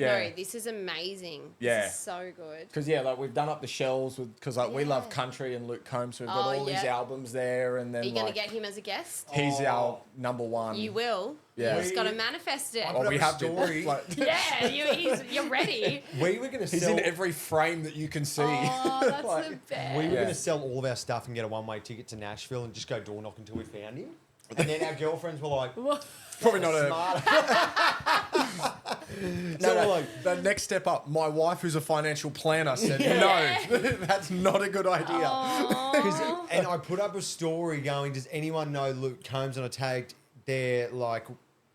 Yeah. No, this is amazing. Yeah. This is so good. Because, like, we've done up the shelves because, like, we love country and Luke Combs, so we've got all these albums there. And then, Are you going to get him as a guest? He's our number one. You will. Yeah. You just got to manifest it. We have story. Yeah, you're ready. We were going to He's sell... in every frame that you can see. Oh, that's the best. We were going to sell all of our stuff and get a one-way ticket to Nashville and just go door knock until we found him. And then our girlfriends were like... Probably not smart. No, the next step up, my wife, who's a financial planner, said, no, that's not a good idea. And I put up a story going, does anyone know Luke Combs? And I tagged their, like...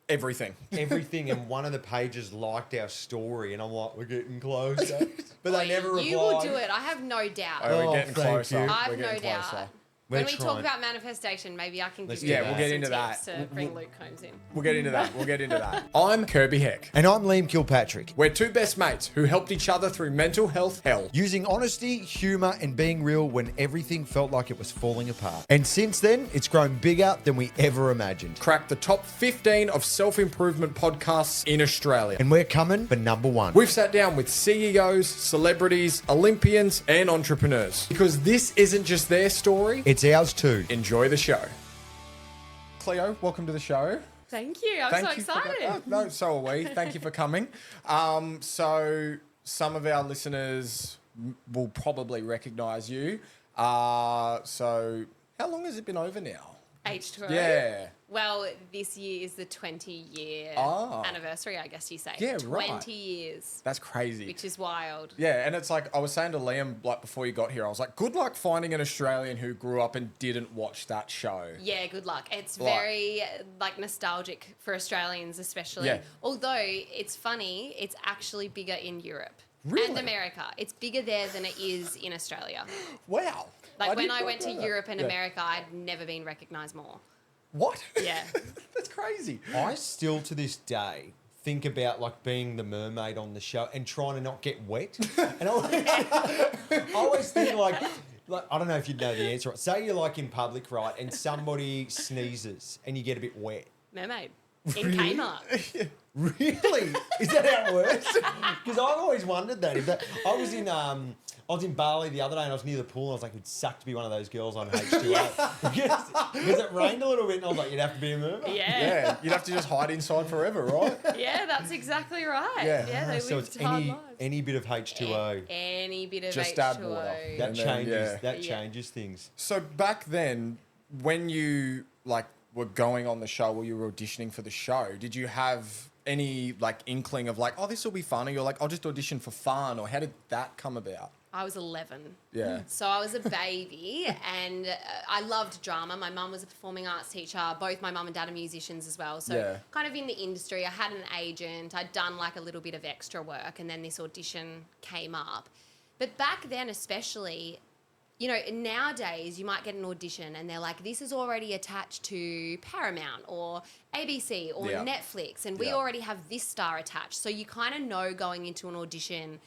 Everything. And one of the pages liked our story, and I'm like, we're getting closer. But they never replied. You will do it. I have no doubt. Oh, we're getting thank closer. you. I have We're no getting doubt. closer. When We're we talk trying. about manifestation, maybe I can Let's give do you that. We'll get some into tips that. to bring Luke Combs in. We'll get into that. I'm Kirby Heck. And I'm Liam Kilpatrick. We're two best mates who helped each other through mental health hell. Using honesty, humour, and being real when everything felt like it was falling apart. And since then, it's grown bigger than we ever imagined. Cracked the top 15 of self-improvement podcasts in Australia. And we're coming for number one. We've sat down with CEOs, celebrities, Olympians, and entrepreneurs. Because this isn't just their story, It's ours too. enjoy the show. Cleo, welcome to the show. Thank you. I'm so excited. No, so are we. Thank you for coming. So some of our listeners will probably recognise you. So how long has it been over now? H2O. Yeah. Well, this year is the 20-year anniversary, I guess you say. Yeah, right. 20 years. That's crazy. Which is wild. Yeah, and it's like, I was saying to Liam, like, before you got here, I was like, good luck finding an Australian who grew up and didn't watch that show. Yeah, good luck. It's very, nostalgic for Australians especially. Yeah. Although, it's funny, it's actually bigger in Europe. Really? And America. It's bigger there than it is in Australia. Wow. When did I not went to know that. Europe and Yeah. America, I'd never been recognised more. What? Yeah. That's crazy. I still, to this day, think about like being the mermaid on the show and trying to not get wet. And I always think like, I don't know if you'd know the answer. Right? Say you're like in public, right, and somebody sneezes and you get a bit wet. Mermaid. In Kmart. Really? Is that how it works? Because I've always wondered that. I was in Bali the other day and I was near the pool and I was like, it'd suck to be one of those girls on H2O. because it rained a little bit and I was like, you'd have to be a mermaid. Yeah, you'd have to just hide inside forever, right? Yeah, that's exactly right. Yeah. Yeah, they So lived it's hard lives. any bit of H2O. Any bit of Just H2O. add water. That And then, changes. yeah. That changes things. So back then, when you like were going on the show or you were auditioning for the show, did you have any like inkling of like, oh, this will be fun, or you're like, I'll just audition for fun, or how did that come about? I was 11. Yeah. So I was a baby and I loved drama. My mum was a performing arts teacher. Both my mum and dad are musicians as well. So kind of in the industry, I had an agent. I'd done like a little bit of extra work and then this audition came up. But back then especially, you know, nowadays you might get an audition and they're like, this is already attached to Paramount or ABC or Netflix and we already have this star attached. So you kind of know going into an audition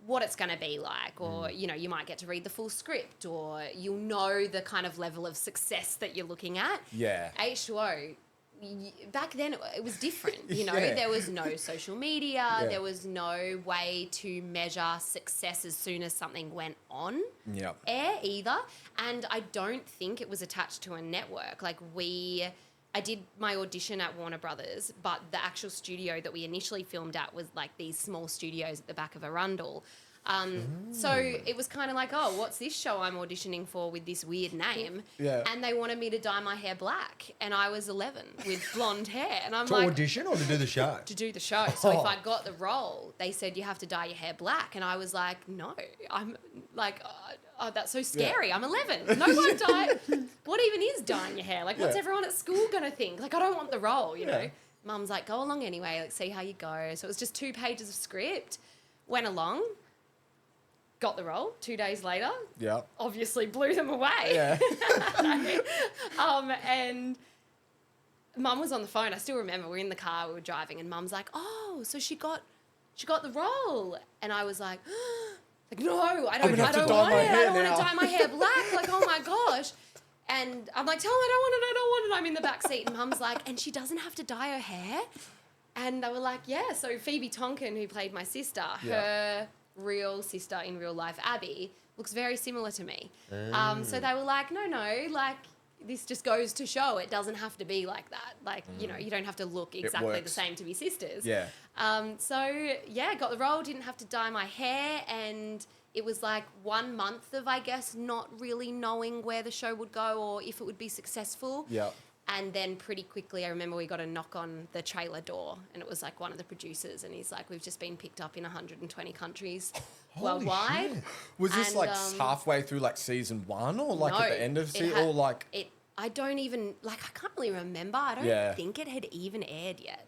what it's going to be like, or, you know, you might get to read the full script, or you'll know the kind of level of success that you're looking at. Yeah. H2O, back then it was different, you know. Yeah. There was no social media, there was no way to measure success as soon as something went on air either, and I don't think it was attached to a network. Like I did my audition at Warner Brothers, but the actual studio that we initially filmed at was like these small studios at the back of Arundel. So it was kind of like, oh, what's this show I'm auditioning for with this weird name? Yeah. And they wanted me to dye my hair black, and I was 11 with blonde hair, and I'm To like, audition or to do the show? to do the show. So if I got the role, they said you have to dye your hair black, and I was like, no, I'm like, oh, that's so scary. I'm 11. No one dye. What even is dyeing your hair? Like, what's everyone at school gonna think? Like, I don't want the role, you know. Mum's like, go along anyway. Like, see how you go. So it was just 2 pages of script. Went along. Got the role 2 days later. Yeah. Obviously blew them away. Yeah. And Mum was on the phone. I still remember we were in the car, we were driving, and Mum's like, oh, so she got the role. And I was like, no, I don't want it. I don't want to dye my hair black. Like, oh my gosh. And I'm like, tell him I don't want it. I'm in the back seat. And Mum's like, and she doesn't have to dye her hair? And they were like, yeah. So Phoebe Tonkin, who played my sister, her real sister in real life, Abby, looks very similar to me. So they were like, no, like, this just goes to show it doesn't have to be like that. Like, you know, you don't have to look exactly the same to be sisters. Yeah. So, yeah, got the role, didn't have to dye my hair, and it was like 1 month of, I guess, not really knowing where the show would go or if it would be successful. Yeah. And then pretty quickly, I remember we got a knock on the trailer door, and it was like one of the producers, and he's like, we've just been picked up in 120 countries worldwide. shit. Was this And, like halfway through like season 1 or like no, at the end of it season had- or like? I don't even, like, I can't really remember. I don't think it had even aired yet.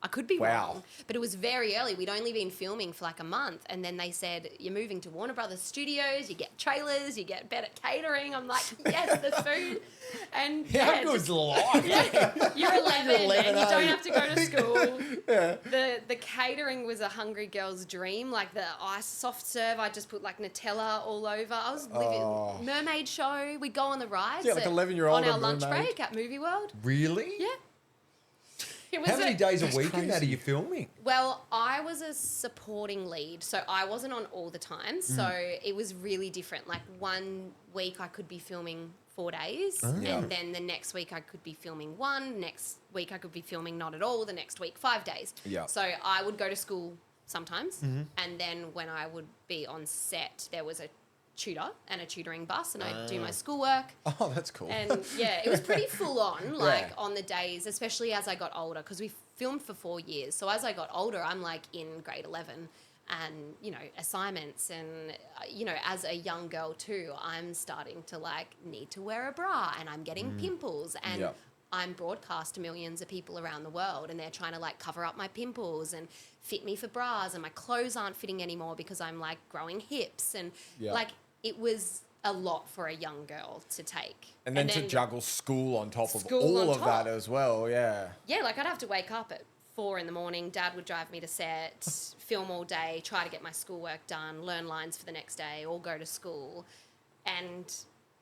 I could be wrong, but it was very early. We'd only been filming for like a month, and then they said, you're moving to Warner Brothers Studios, you get trailers, you get better catering. I'm like, yes, the food. And How good's life? you're 11 and you don't eh? have to go to school. The catering was a hungry girl's dream. Like the ice soft serve, I just put like Nutella all over. I was living mermaid show. We'd go on the rides. Yeah, like 11-year-old on our lunch mermaid. break at Movie World. Really? Yeah. It was How many days a That's week in that are crazy. you filming? Well, I was a supporting lead, so I wasn't on all the time. So it was really different. Like 1 week I could be filming 4 days, and then the next week I could be filming 1. Next week I could be filming not at all. The next week 5 days. Yeah. So I would go to school sometimes, and then when I would be on set, there was a tutor and a tutoring bus, and I'd do my schoolwork. Oh, that's cool. And yeah, it was pretty full on, like on the days, especially as I got older, because we filmed for 4 years. So as I got older, I'm like in grade 11 and, you know, assignments. And, you know, as a young girl too, I'm starting to like need to wear a bra, and I'm getting pimples, and I'm broadcast to millions of people around the world, and they're trying to like cover up my pimples and fit me for bras, and my clothes aren't fitting anymore because I'm like growing hips, and like it was a lot for a young girl to take. And then to juggle school on top of School all on of that top. as well, yeah. Yeah, like I'd have to wake up at 4 a.m. Dad would drive me to set, film all day, try to get my schoolwork done, learn lines for the next day, or go to school. And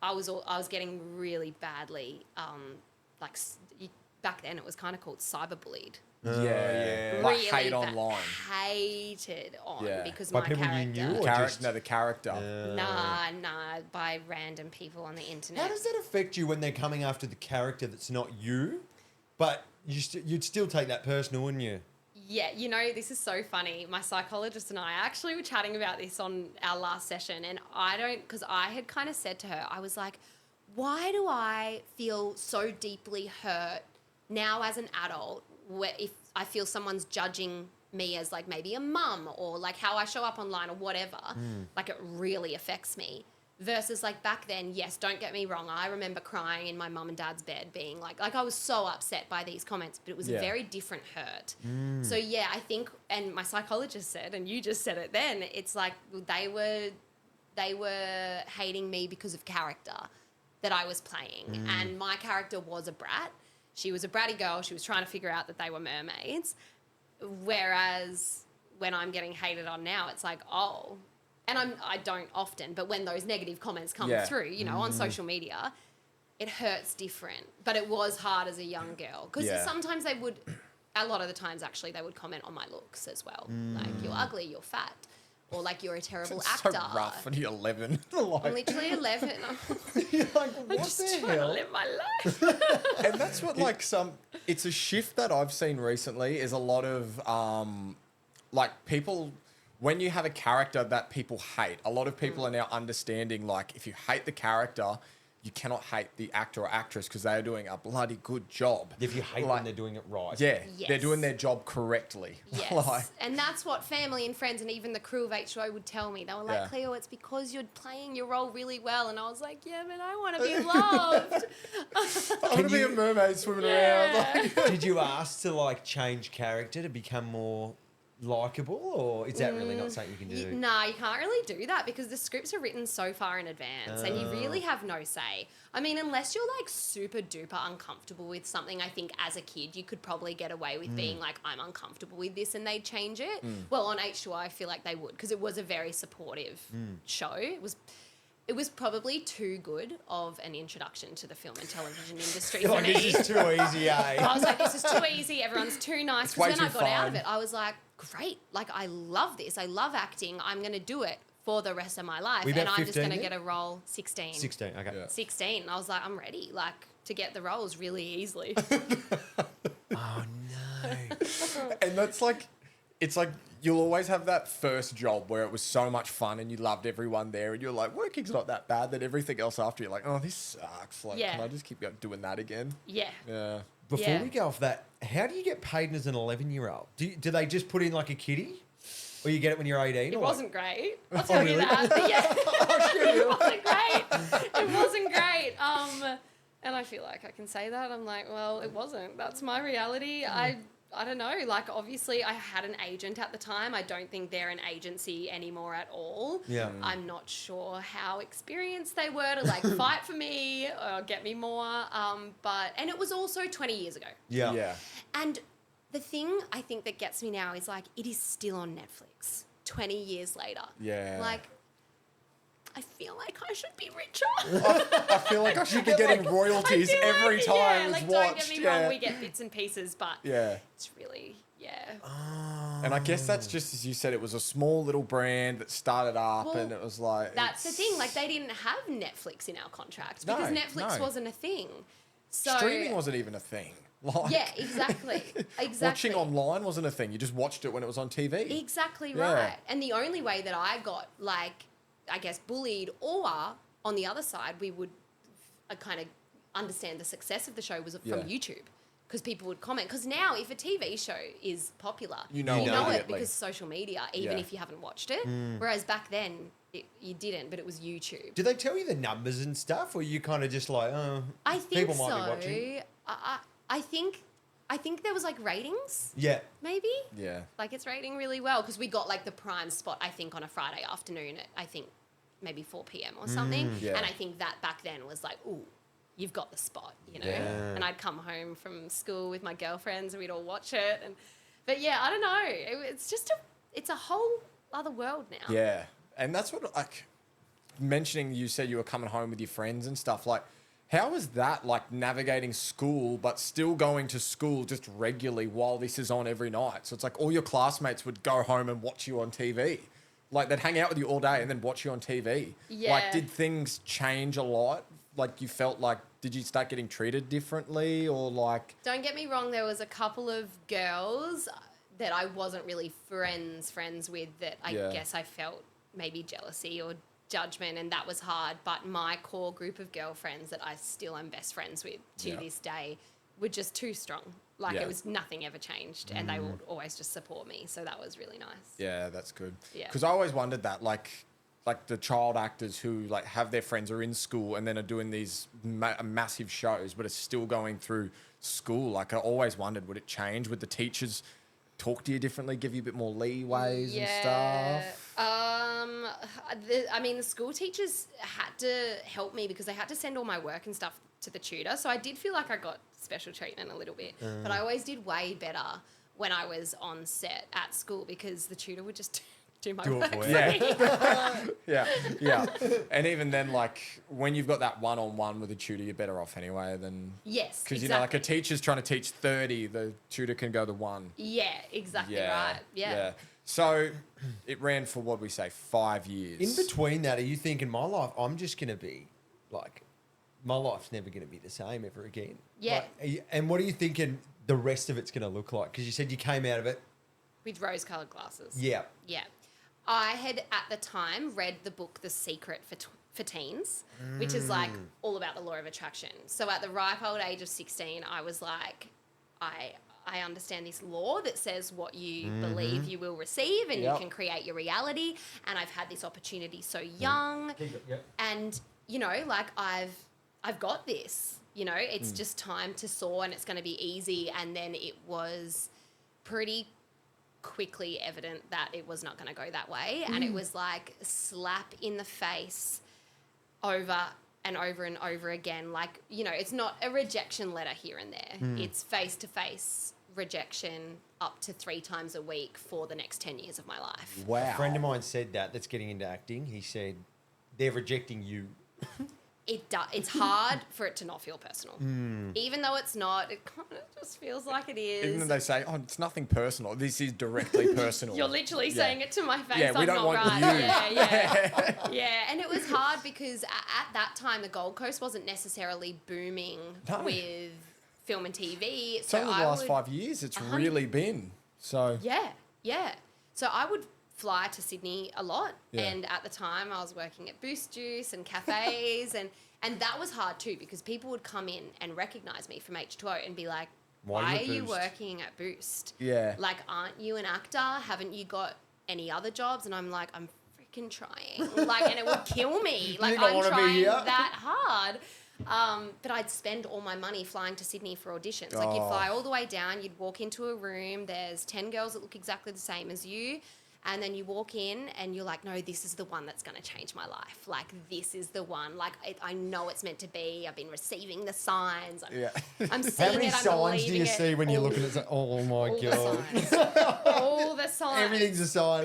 I was getting really badly, back then it was kind of called cyberbullied. Yeah. Really Like hate online. hated on because By my people you character. knew? Or just- The character. Nah, by random people on the internet. How does that affect you when they're coming after the character that's not you, but you'd still take that personal, wouldn't you? Yeah, you know, this is so funny. My psychologist and I actually were chatting about this on our last session, and because I had kind of said to her, I was like, why do I feel so deeply hurt now as an adult if I feel someone's judging me as like maybe a mum, or like how I show up online or whatever, like it really affects me. Versus like back then, yes, don't get me wrong, I remember crying in my mum and dad's bed being like I was so upset by these comments, but it was a very different hurt. So yeah, I think, and my psychologist said, and you just said it then, it's like they were hating me because of character that I was playing. And my character was a brat. She was a bratty girl. She was trying to figure out that they were mermaids. Whereas when I'm getting hated on now, it's like, oh, and I don't often, but when those negative comments come through, you know, on social media, it hurts different. But it was hard as a young girl because sometimes a lot of the times actually, they would comment on my looks as well. Like, you're ugly, you're fat, or like you're a terrible It's actor. so rough when you're 11. I'm literally 11. You're like, I'm what just the trying to hell? live my life. And that's what it's a shift that I've seen recently is a lot of like people, when you have a character that people hate, a lot of people are now understanding, like, if you hate the character, you cannot hate the actor or actress because they are doing a bloody good job. If you hate when they're doing it right. Yeah, Yes. they're doing their job correctly. Yes. Like, And that's what family and friends and even the crew of H2O would tell me. They were like, Cleo, it's because you're playing your role really well. And I was like, yeah, but I want to be loved. I want to be a mermaid swimming around. Like, Did you ask to like change character to become more likable, or is that really not something you can do? Nah, you can't really do that because the scripts are written so far in advance and you really have no say. I mean, unless you're like super duper uncomfortable with something, I think as a kid you could probably get away with being like, I'm uncomfortable with this, and they'd change it. Well, on H2O I feel like they would because it was a very supportive show. It was, it was probably too good of an introduction to the film and television industry You're for like, me. this is too easy, eh? I was like, this is too easy. Everyone's too nice. It's way Because when I too got out fun. of it, I was like, great. Like, I love this. I love acting. I'm going to do it for the rest of my life. Were you And about I'm just going to 15 get a role 16. 16, okay. Yeah. 16. I was like, I'm ready, like, to get the roles really easily. Oh, no. And that's like, it's like you'll always have that first job where it was so much fun and you loved everyone there and you're like, working's not that bad. Then everything else after you're like, oh, this sucks. Like, Yeah. can I just keep doing that again? Yeah. Yeah. Before Yeah. we go off that, how do you get paid as an 11-year-old? Do they just put in like a kitty? Or you get it when you're 18? It or wasn't great. I'll Oh, tell you really? that. But yeah, Oh, shit. it wasn't great. It wasn't great. And I feel like I can say that. I'm like, well, it wasn't. That's my reality. I don't know. Like, obviously, I had an agent at the time. I don't think they're an agency anymore at all. Yeah. I'm not sure how experienced they were to like fight for me or get me more. And it was also 20 years ago. Yeah. Yeah. And the thing I think that gets me now is like, it is still on Netflix 20 years later. Yeah. Like, I feel like I should be richer. I feel like I should be getting royalties I feel every like, time yeah, it's like, watched. don't get me yeah. wrong, we get bits and pieces, but yeah. it's really, yeah. And I guess that's just as you said, it was a small little brand that started up Well, and it was like... That's the it's- thing. Like, they didn't have Netflix in our contract No, because Netflix no. wasn't a thing. So Streaming wasn't even a thing. Like, Yeah, exactly. Exactly. Watching online wasn't a thing. You just watched it when it was on TV. Exactly Yeah. right. And the only way that I got, like, I guess, bullied, or on the other side, we would kind of understand the success of the show was from Yeah. YouTube. Because people would comment. Because now, if a TV show is popular, You know it immediately. because social media, even Yeah. if you haven't watched it. Whereas back then, you didn't, but it was YouTube. Do they tell you the numbers and stuff? Or you kind of just like, oh, I think people so. might be watching? I think there was like ratings, Yeah. maybe. Yeah. Like it's rating really well because we got like the prime spot, I think, on a Friday afternoon at, I think, maybe 4 p.m. or something. Yeah. And I think that back then was like, ooh, you've got the spot, you know? Yeah. And I'd come home from school with my girlfriends and we'd all watch it. But yeah, I don't know. It's a whole other world now. Yeah. And that's what, like, mentioning you said you were coming home with your friends and stuff. Like, how is that, like, navigating school, but still going to school just regularly while this is on every night? So it's like all your classmates would go home and watch you on TV. Like, they'd hang out with you all day and then watch you on TV. Yeah. Like, did things change a lot? Like, you felt like, did you start getting treated differently or like... Don't get me wrong, there was a couple of girls that I wasn't really friends with that I Yeah. guess I felt maybe jealousy or judgment, and that was hard. But my core group of girlfriends that I still am best friends with to Yeah. this day were just too strong. Like Yeah. it was nothing ever changed, and they would always just support me. So that was really nice. Yeah, that's good. Yeah. Because I always wondered that, like the child actors who like have their friends are in school and then are doing these massive shows, but are still going through school. Like I always wondered, would it change? Would the teachers talk to you differently, give you a bit more leeways and stuff? I mean, the school teachers had to help me because they had to send all my work and stuff to the tutor. So I did feel like I got special treatment a little bit, but I always did way better when I was on set at school because the tutor would just do my Do it work for for you. me. Yeah. And even then, like when you've got that one-on-one with a tutor, you're better off anyway than... Yes, Because, exactly. you know, like a teacher's trying to teach 30, the tutor can go to 1. Yeah, exactly right. Yeah. So it ran for, what we say, 5 years. In between that, are you thinking, my life, I'm just going to be like, my life's never going to be the same ever again? Yeah. Like, and what are you thinking the rest of it's going to look like? Because you said you came out of it. With rose-coloured glasses. Yeah. Yeah. I had, at the time, read the book The Secret for teens, which is like all about the law of attraction. So at the ripe old age of 16, I was like, I understand this law that says what you believe you will receive and Yep. you can create your reality. And I've had this opportunity so young. And, you know, like I've got this, you know, it's just time to soar and it's going to be easy. And then it was pretty quickly evident that it was not going to go that way. And it was like slap in the face over and over and over again. Like, you know, it's not a rejection letter here and there. It's face-to-face rejection up to 3 times a week for the next 10 years of my life. Wow. A friend of mine said that's getting into acting. He said, they're rejecting you. It's hard for it to not feel personal. Even though it's not, it kind of just feels like it is. Even though they say, oh, it's nothing personal. This is directly personal. You're literally saying it to my face. Yeah, we I'm don't not want right. you. Yeah. And it was hard because at that time, the Gold Coast wasn't necessarily booming with film and TV. So over the last 5 years, it's really been. So Yeah. So I would fly to Sydney a lot, and at the time I was working at Boost Juice and cafes, and that was hard too because people would come in and recognise me from H2O and be like, why are you working at Boost? Yeah. Like, aren't you an actor? Haven't you got any other jobs? And I'm like, I'm freaking trying. Like, and it would kill me. Like, I'm trying that hard. But I'd spend all my money flying to Sydney for auditions. Like, you'd fly all the way down, you'd walk into a room, there's 10 girls that look exactly the same as you. And then you walk in and you're like, no, this is the one that's going to change my life. Like, this is the one. Like, I know it's meant to be. I've been receiving the signs. I'm seeing How many it. I'm signs do you believing see it. when you're looking at it? Oh, my all God. The signs. All the signs. Everything's a sign,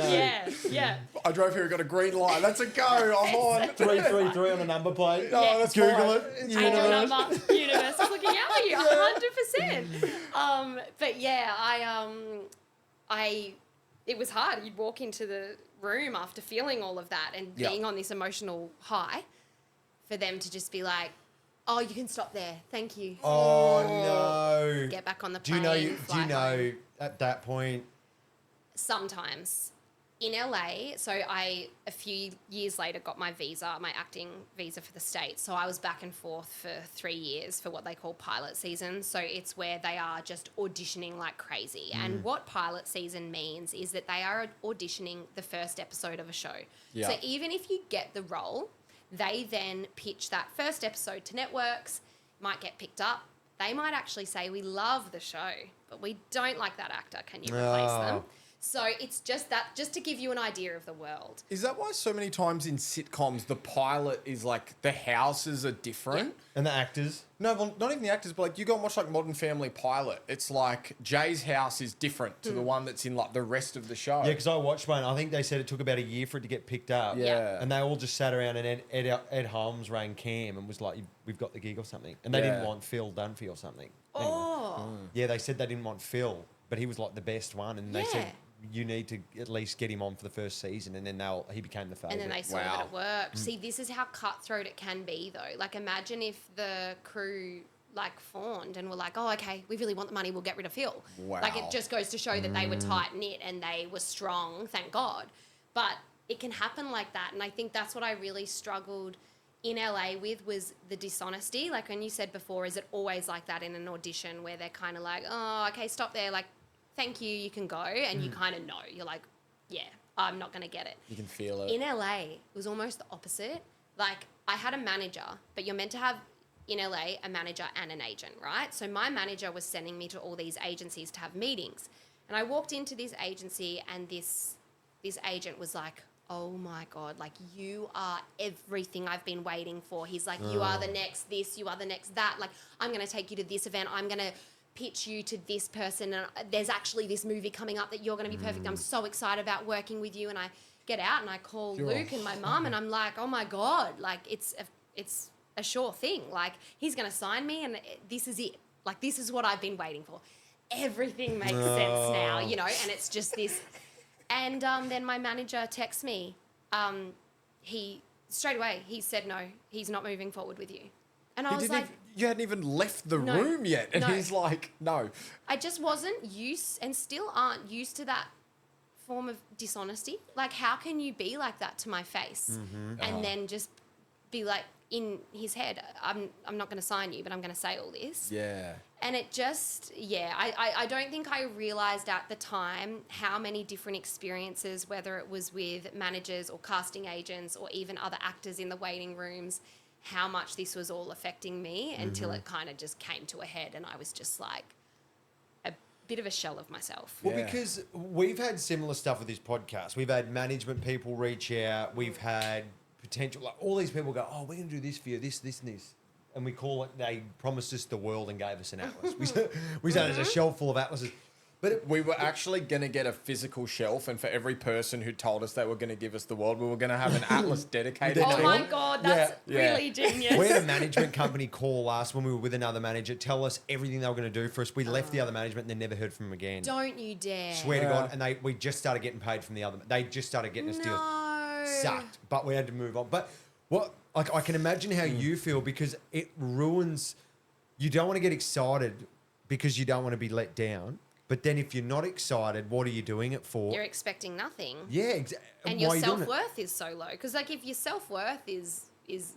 Yeah. I drove here and got a green light. That's a go. I'm on. 333 on a number plate. Oh, that's Google fine. it. Angel number, universe is looking out for you, 100%. But yeah, it was hard. You'd walk into the room after feeling all of that and being on this emotional high, for them to just be like, "Oh, you can stop there. Thank you." Oh no! Get back on the plane. Do you fly know home. at that point? Sometimes. In LA, so I, a few years later, got my visa, my acting visa for the States. So I was back and forth for 3 years for what they call pilot season. So it's where they are just auditioning like crazy. And what pilot season means is that they are auditioning the first episode of a show. Yeah. So even if you get the role, they then pitch that first episode to networks, might get picked up. They might actually say, we love the show, but we don't like that actor. Can you replace them? So it's just that, just to give you an idea of the world. Is that why so many times in sitcoms the pilot is like the houses are different? And the actors? No, well, not even the actors, but like you go and watch like Modern Family pilot. It's like Jay's house is different to the one that's in like the rest of the show. Yeah, because I watched one. I think they said it took about a year for it to get picked up. Yeah. And they all just sat around and Ed Holmes rang Cam and was like, we've got the gig or something. And they didn't want Phil Dunphy or something. Oh. Yeah, they said they didn't want Phil, but he was like the best one. And they said, you need to at least get him on for the first season, and then he became the favourite. And then they saw that it worked. See, this is how cutthroat it can be, though. Like, imagine if the crew like fawned and were like, oh, okay, we really want the money, we'll get rid of Phil. Wow. Like, it just goes to show that they were tight-knit and they were strong, thank God. But it can happen like that, and I think that's what I really struggled in LA with, was the dishonesty. Like, when you said before, is it always like that in an audition where they're kind of like, oh, okay, stop there, like, thank you, you can go, and you kind of know. You're like, yeah, I'm not going to get it. You can feel it. In LA, it was almost the opposite. Like, I had a manager, but you're meant to have, in LA, a manager and an agent, right? So my manager was sending me to all these agencies to have meetings. And I walked into this agency, and this agent was like, oh my God, like, you are everything I've been waiting for. He's like, you are the next this, you are the next that. Like, I'm going to take you to this event. I'm going to pitch you to this person, and there's actually this movie coming up that you're going to be perfect. I'm so excited about working with you. And I get out and I call Luke and my mum, and I'm like, oh my God, like, it's a sure thing. Like, he's going to sign me, and this is it. Like, this is what I've been waiting for. Everything makes sense now, you know, and it's just this. And then my manager texts me. He straight away, he said, no, he's not moving forward with you. And I was like, you hadn't even left the room yet. And he's like, no. I just wasn't used, and still aren't used to that form of dishonesty. Like, how can you be like that to my face and then just be like, in his head, I'm not going to sign you, but I'm going to say all this. Yeah. And it just, I don't think I realised at the time how many different experiences, whether it was with managers or casting agents or even other actors in the waiting rooms, how much this was all affecting me until it kind of just came to a head, and I was just like a bit of a shell of myself. Well, because we've had similar stuff with this podcast. We've had management people reach out. We've had potential, like, all these people go, oh, we're going to do this for you, this, and this. And we call it, they promised us the world and gave us an atlas. We said it's a shelf full of atlases. But we were actually going to get a physical shelf, and for every person who told us they were going to give us the world, we were going to have an atlas dedicated Oh to my them. God, that's Yeah. really genius. we had a management company call us when we were with another manager, tell us everything they were going to do for us. We left the other management and then never heard from them again. Don't you dare. Swear to God. And we just started getting paid from the other. They just started getting us deals. No. Sucked. But we had to move on. But like I can imagine how you feel because it ruins. You don't want to get excited because you don't want to be let down. But then if you're not excited, what are you doing it for? You're expecting nothing. Yeah, exactly. And your self-worth is so low. Because, like, if your self-worth is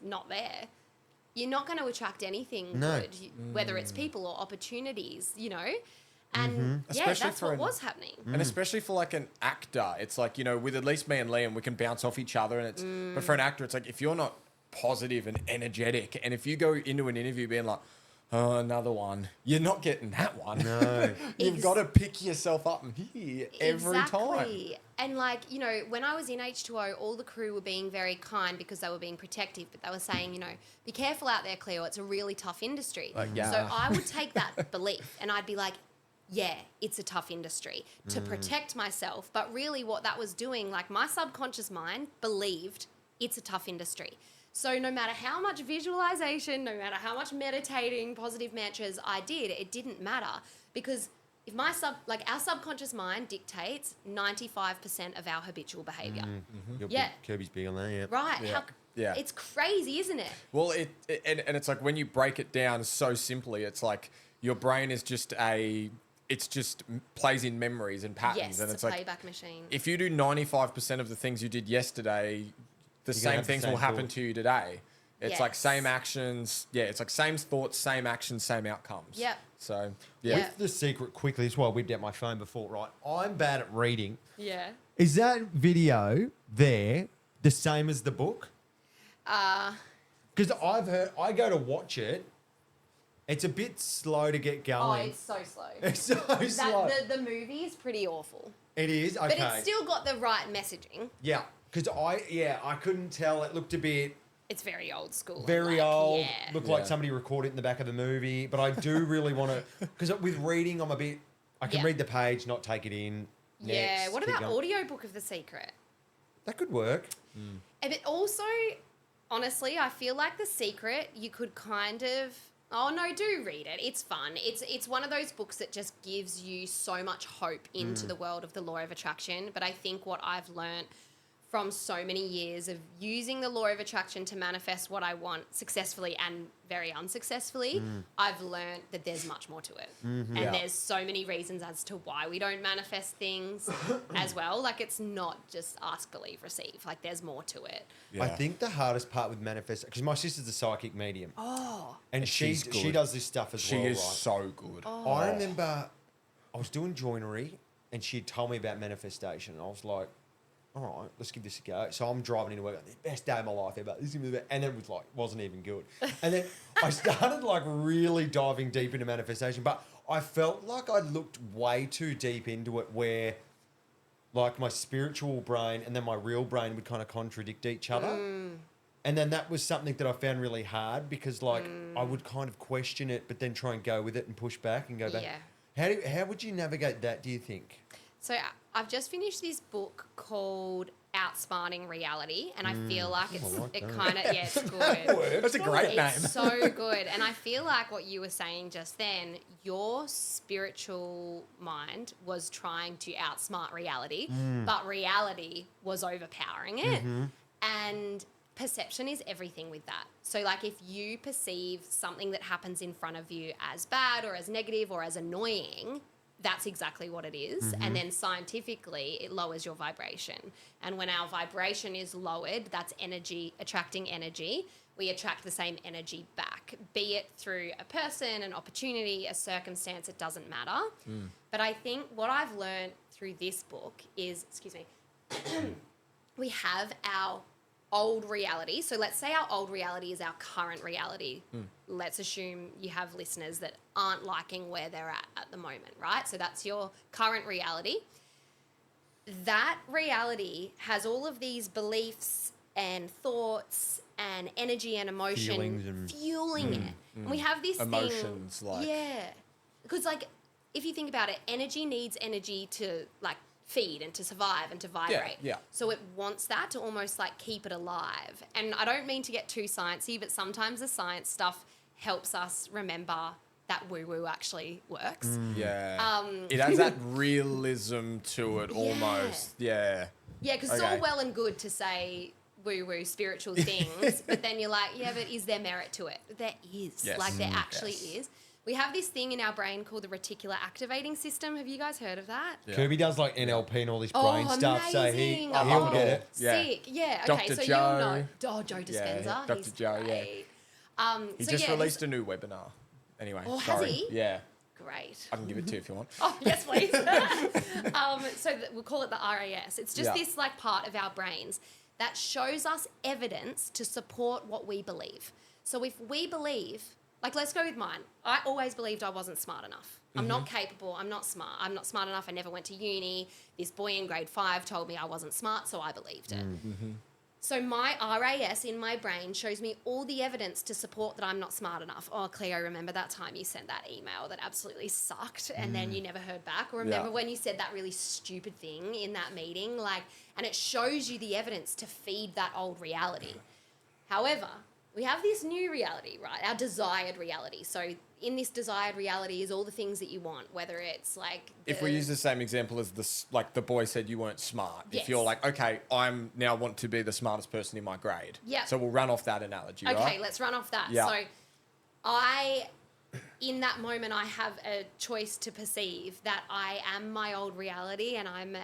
not there, you're not going to attract anything good, whether it's people or opportunities, you know? And, Especially that's what was happening. And especially for like an actor, it's like, you know, with at least me and Liam, we can bounce off each other. And it's, but for an actor, it's like, if you're not positive and energetic, and if you go into an interview being like, oh, another one, you're not getting that one. No. You've got to pick yourself up and here every time. And like, you know, when I was in H2O, all the crew were being very kind because they were being protective, but they were saying, you know, be careful out there, Cleo. It's a really tough industry. yeah. So I would take that belief and I'd be like, yeah, it's a tough industry to protect myself. But really what that was doing, like my subconscious mind believed it's a tough industry. So no matter how much visualization, no matter how much meditating, positive mantras I did, it didn't matter because if our subconscious mind dictates 95% of our habitual behavior. Kirby's big on that, yeah. Right. Yeah. It's crazy, isn't it? Well, and it's like when you break it down so simply, it's like your brain is just plays in memories and patterns. Yes, and it's it's a like, playback machine. if you do 95% of the things you did yesterday, the same have the things same will happen thought. to you today. It's like Yes. same actions. Yeah, it's like same thoughts, same actions, same outcomes. Yep. So, yeah. Yep. With the secret, quickly, this is why I whipped out my phone before, right? I'm bad at reading. Yeah. Is that video there the same as the book? Because I've heard, I go to watch it, it's a bit slow to get Oh, going. it's so slow. It's so slow. The movie is pretty awful. It is? Okay. But it's still got the right messaging. Yeah, because I couldn't tell. It looked a bit It's very old school. very like, old. Yeah. Looked like somebody recorded it in the back of the movie. But I do really want to, because with reading, I can Yeah. read the page, not take it in. Yeah. Next, What keep about going. audiobook of The Secret? That could work. But also, honestly, I feel like The Secret, you could kind of... Oh, no, do read it. It's fun. It's one of those books that just gives you so much hope into the world of the law of attraction. But I think what I've learnt from so many years of using the law of attraction to manifest what I want successfully and very unsuccessfully, I've learnt that there's much more to it. And there's so many reasons as to why we don't manifest things as well. Like, it's not just ask, believe, receive. Like, there's more to it. Yeah. I think the hardest part with manifest, because my sister's a psychic medium. Oh. And she she's good. does this stuff as She well, is right? so good. I remember I was doing joinery and she told me about manifestation. I was like, all right, let's give this a go. So I'm driving into work, the best day of my life ever. This is gonna be the best. And it was like, wasn't even good. And then I started like really diving deep into manifestation, but I felt like I looked way too deep into it where like my spiritual brain and then my real brain would kind of contradict each other. And then that was something that I found really hard because like I would kind of question it, but then try and go with it and push back and go back. Yeah. How would you navigate that, do you think? So I've just finished this book called Outsmarting Reality, and I feel like it's like it that. kind of it's good. That's a great name. It's so good, and I feel like what you were saying just then, your spiritual mind was trying to outsmart reality, but reality was overpowering it, and perception is everything with that. So like if you perceive something that happens in front of you as bad or as negative or as annoying, that's exactly what it is. And then scientifically, it lowers your vibration. And when our vibration is lowered, that's energy, attracting energy. We attract the same energy back, be it through a person, an opportunity, a circumstance, it doesn't matter. But I think what I've learned through this book is, we have our old reality. So let's say our old reality is our current reality. Let's assume you have listeners that aren't liking where they're at the moment, right? So that's your current reality. That reality has all of these beliefs and thoughts and energy and emotion Feelings and- fueling it. And we have this Emotions, thing. like- Yeah. Because like if you think about it, energy needs energy to like feed and to survive and to vibrate. Yeah. So it wants that to almost like keep it alive. And I don't mean to get too sciencey, but sometimes the science stuff helps us remember that woo-woo actually works. Yeah. It has that realism to it almost. Yeah. Yeah, because it's all well and good to say woo-woo spiritual things, but then you're like, yeah, but is there merit to it? There is. Yes. Like there actually is. We have this thing in our brain called the reticular activating system. Have you guys heard of that? Yeah. Kirby does like NLP and all this brain stuff, so amazing. he'll get it. Yeah. Sick. Yeah. Okay, Dr. so Joe. you'll know. Oh, Joe Dispenza. Yeah, Dr. He's Joe, yeah. great. He So just yeah, released a new webinar. Anyway, Oh, has sorry. he? Yeah. Great. I can give it to you if you want. Oh, yes, please. We'll call it the RAS. It's just this like part of our brains that shows us evidence to support what we believe. So if we believe, like let's go with mine. I always believed I wasn't smart enough. I'm not capable. I'm not smart. I'm not smart enough. I never went to uni. This boy in grade 5 told me I wasn't smart, so I believed it. So my RAS in my brain shows me all the evidence to support that I'm not smart enough. Oh, Cleo, remember that time you sent that email that absolutely sucked and then you never heard back? Or remember when you said that really stupid thing in that meeting? And it shows you the evidence to feed that old reality. However, we have this new reality, right? Our desired reality. So in this desired reality is all the things that you want, whether it's like... If we use the same example as the boy said you weren't smart. Yes. If you're like, okay, I'm now want to be the smartest person in my grade. Yeah. So we'll run off that analogy, right? Okay, let's run off that. Yeah. So in that moment, I have a choice to perceive that I am my old reality and I'm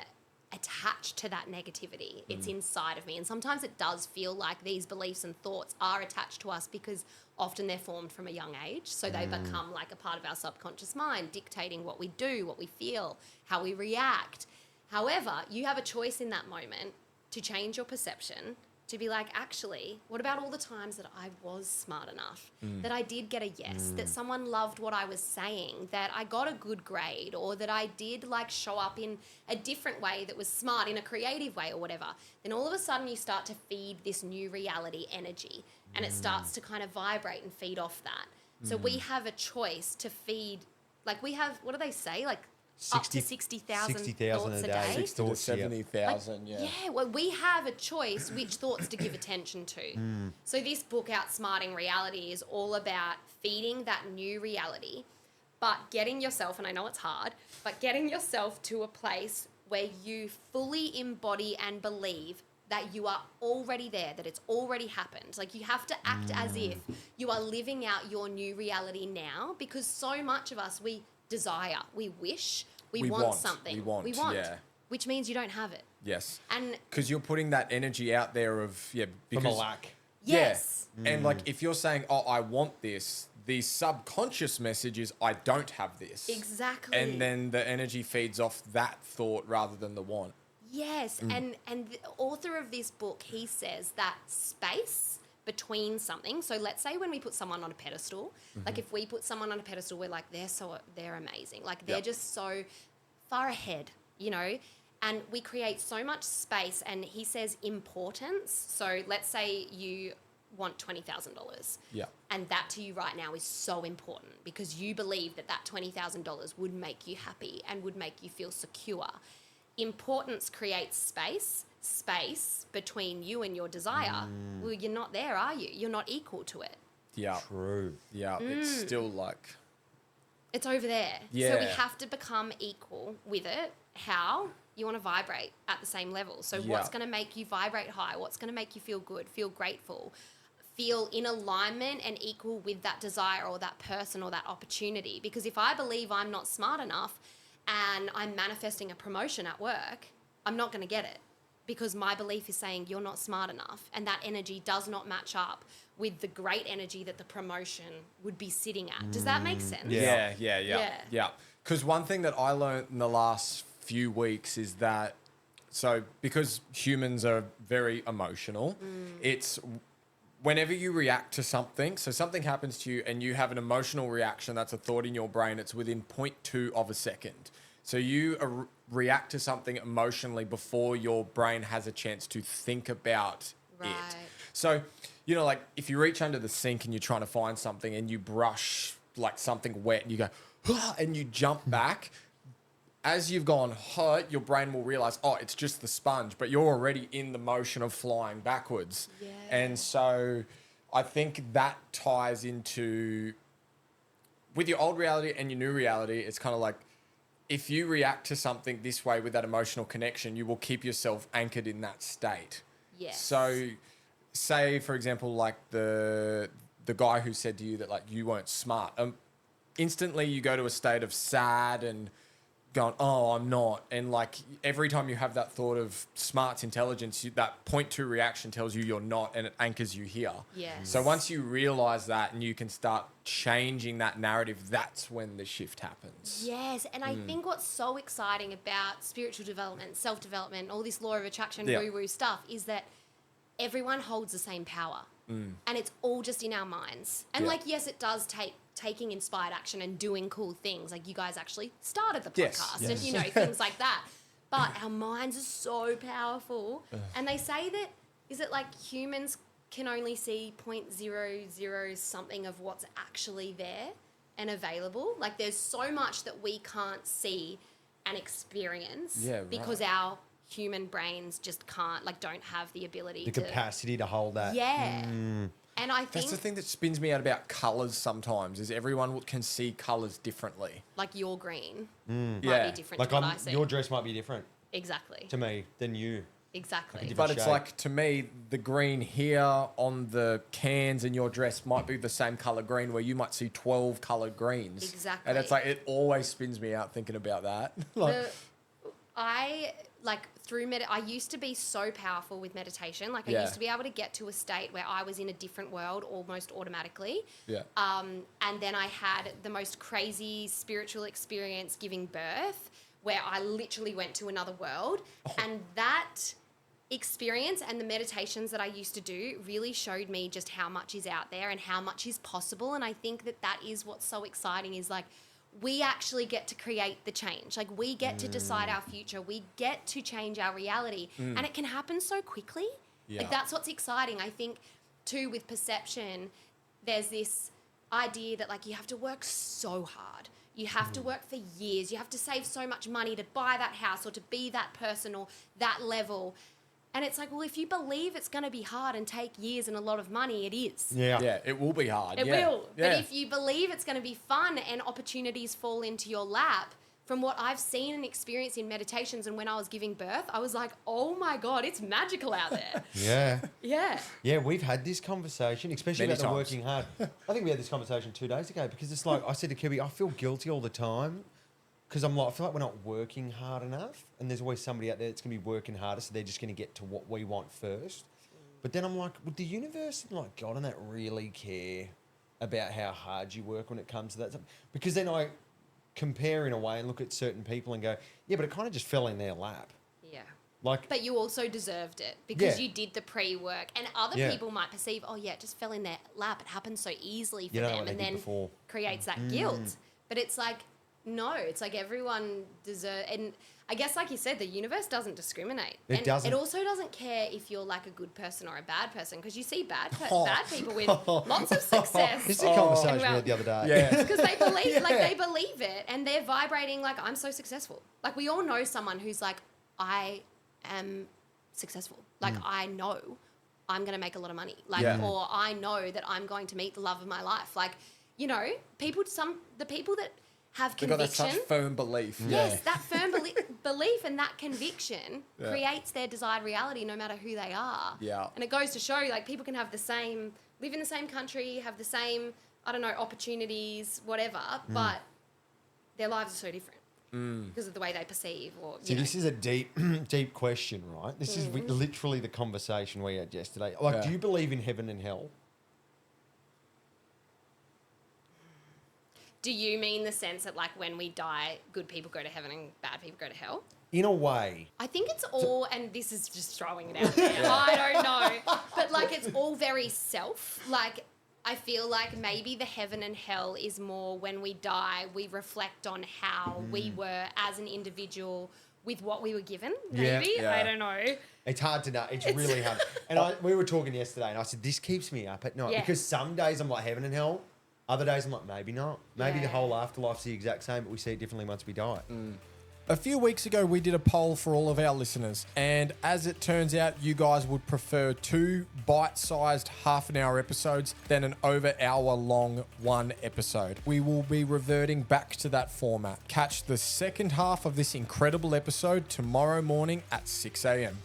attached to that negativity. It's inside of me. And sometimes it does feel like these beliefs and thoughts are attached to us because often they're formed from a young age. So they become like a part of our subconscious mind, dictating what we do, what we feel, how we react. However, you have a choice in that moment to change your perception, to be like, actually, what about all the times that I was smart enough, that I did get a yes, that someone loved what I was saying, that I got a good grade, or that I did like show up in a different way that was smart, in a creative way or whatever. Then all of a sudden you start to feed this new reality energy and it starts to kind of vibrate and feed off that. So we have a choice to feed, like we have, what do they say? Like up to 60,000 thoughts a day. 60 to 70,000, Yeah, well, we have a choice which thoughts to give attention to. So this book, Outsmarting Reality, is all about feeding that new reality, but getting yourself, and I know it's hard, but getting yourself to a place where you fully embody and believe that you are already there, that it's already happened. Like you have to act as if you are living out your new reality now, because so much of us, we desire, we wish, we want something. We want, yeah. Which means you don't have it. Yes. And because you're putting that energy out there of, because... From a lack. yes. Yeah. And like if you're saying, oh, I want this, the subconscious message is, I don't have this. Exactly. And then the energy feeds off that thought rather than the want. Yes. And the author of this book, he says that space between something. So let's say when we put someone on a pedestal, like if we put someone on a pedestal, we're like, they're amazing. Like they're just so far ahead, you know, and we create so much space. And he says importance. So let's say you want $20,000. Yeah. And that to you right now is so important because you believe that $20,000 would make you happy and would make you feel secure. Importance creates space between you and your desire. Well, you're not there, are you? You're not equal to it. Yeah. True. Yeah. It's still like... It's over there. Yeah. So we have to become equal with it. How? You want to vibrate at the same level. So what's going to make you vibrate high? What's going to make you feel good, feel grateful, feel in alignment and equal with that desire or that person or that opportunity? Because if I believe I'm not smart enough and I'm manifesting a promotion at work, I'm not going to get it because my belief is saying you're not smart enough and that energy does not match up with the great energy that the promotion would be sitting at. Does that make sense? Yeah. Because one thing that I learned in the last few weeks is that, so because humans are very emotional, it's whenever you react to something, so something happens to you and you have an emotional reaction, that's a thought in your brain, it's within 0.2 of a second. So you react to something emotionally before your brain has a chance to think about it. So, you know, like if you reach under the sink and you're trying to find something and you brush like something wet and you go, and you jump back. As you've gone hurt, your brain will realize, oh, it's just the sponge, but you're already in the motion of flying backwards. Yeah. And so I think that ties into, with your old reality and your new reality, it's kind of like, if you react to something this way with that emotional connection, you will keep yourself anchored in that state. Yes. So say, for example, like the guy who said to you that like you weren't smart, instantly you go to a state of sad and going, oh, I'm not. And like every time you have that thought of smart's intelligence, that 0.2 reaction tells you you're not, and it anchors you here. Yes. So once you realize that and you can start changing that narrative, that's when the shift happens. Yes, and I think what's so exciting about spiritual development, self-development, all this law of attraction, woo-woo stuff is that everyone holds the same power. And it's all just in our minds. And like, yes, it does take taking inspired action and doing cool things. Like you guys actually started the podcast and, you know, things like that. But our minds are so powerful. And they say that, is it like humans can only see 0.00 something of what's actually there and available? Like there's so much that we can't see and experience because our human brains just can't, like, don't have the ability the capacity to hold that. Yeah. And I think that's the thing that spins me out about colours sometimes, is everyone can see colours differently. like your green might be different Like to what I see. your dress might be different Exactly. to me than you. Exactly. But it's shade. like, to me, the green here on the cans in your dress might be the same colour green, where you might see 12 coloured greens. Exactly. And it's like, it always spins me out thinking about that. Like, I used to be so powerful with meditation. Like I used to be able to get to a state where I was in a different world almost automatically. yeah. And then I had the most crazy spiritual experience giving birth, where I literally went to another world. And that experience and the meditations that I used to do really showed me just how much is out there and how much is possible. And I think that that is what's so exciting, is like, we actually get to create the change. Like we get to decide our future. We get to change our reality. And it can happen so quickly. Yeah. Like that's what's exciting. I think too, with perception, there's this idea that like you have to work so hard. You have to work for years. You have to save so much money to buy that house or to be that person or that level. And it's like, well, if you believe it's going to be hard and take years and a lot of money, it is. Yeah. Yeah, it will be hard. It yeah. will. Yeah. But if you believe it's going to be fun and opportunities fall into your lap, from what I've seen and experienced in meditations and when I was giving birth, I was like, oh my God, it's magical out there. Yeah. Yeah. Yeah, we've had this conversation, especially Many about the times. working hard. I think we had this conversation 2 days ago, because it's like, I said to Kirby, I feel guilty all the time because I feel like we're not working hard enough, and there's always somebody out there that's going to be working harder, so they're just going to get to what we want first. But then I'm like, would the universe and like God and that really care about how hard you work when it comes to that? Because then I compare in a way and look at certain people and go, yeah, but it kind of just fell in their lap. Yeah. Like, But you also deserved it because Yeah. you did the pre-work, and other Yeah. people might perceive, oh yeah, it just fell in their lap. It happened so easily for You don't know them, what and they did then before. creates that guilt. But it's like, no, it's like everyone deserves, and I guess like you said, the universe doesn't discriminate. It and doesn't. It also doesn't care if you're like a good person or a bad person, because you see bad people with lots of success. this is a conversation we well- had the other day. Yeah. Because they believe, like they believe it, and they're vibrating like, I'm so successful. Like we all know someone who's like, I am successful. Like I know I'm going to make a lot of money. Like, or I know that I'm going to meet the love of my life. Like, you know, the people that have They've got conviction. that such firm belief. Yes, that firm belief and that conviction creates their desired reality, no matter who they are. Yeah. And it goes to show, like, people can have live in the same country, have the same, I don't know, opportunities, whatever, but their lives are so different because of the way they perceive or, See, this is a deep, deep question, right? This is literally the conversation we had yesterday. Like, do you believe in heaven and hell? Do you mean the sense that, like, when we die, good people go to heaven and bad people go to hell? In a way. I think it's all, and this is just throwing it out there, I don't know, but, like, it's all very self. Like, I feel like maybe the heaven and hell is more when we die, we reflect on how we were as an individual with what we were given, maybe? Yeah. I don't know. It's hard to know. It's really hard. And we were talking yesterday, and I said, this keeps me up at night. Yeah. Because some days I'm like, heaven and hell. Other days I'm like, maybe not. Maybe the Yeah. whole afterlife's the exact same, but we see it differently once we die. A few weeks ago, we did a poll for all of our listeners, and as it turns out, you guys would prefer 2 bite-sized half-an-hour episodes than an over-hour-long one episode. We will be reverting back to that format. Catch the second half of this incredible episode tomorrow morning at 6 a.m.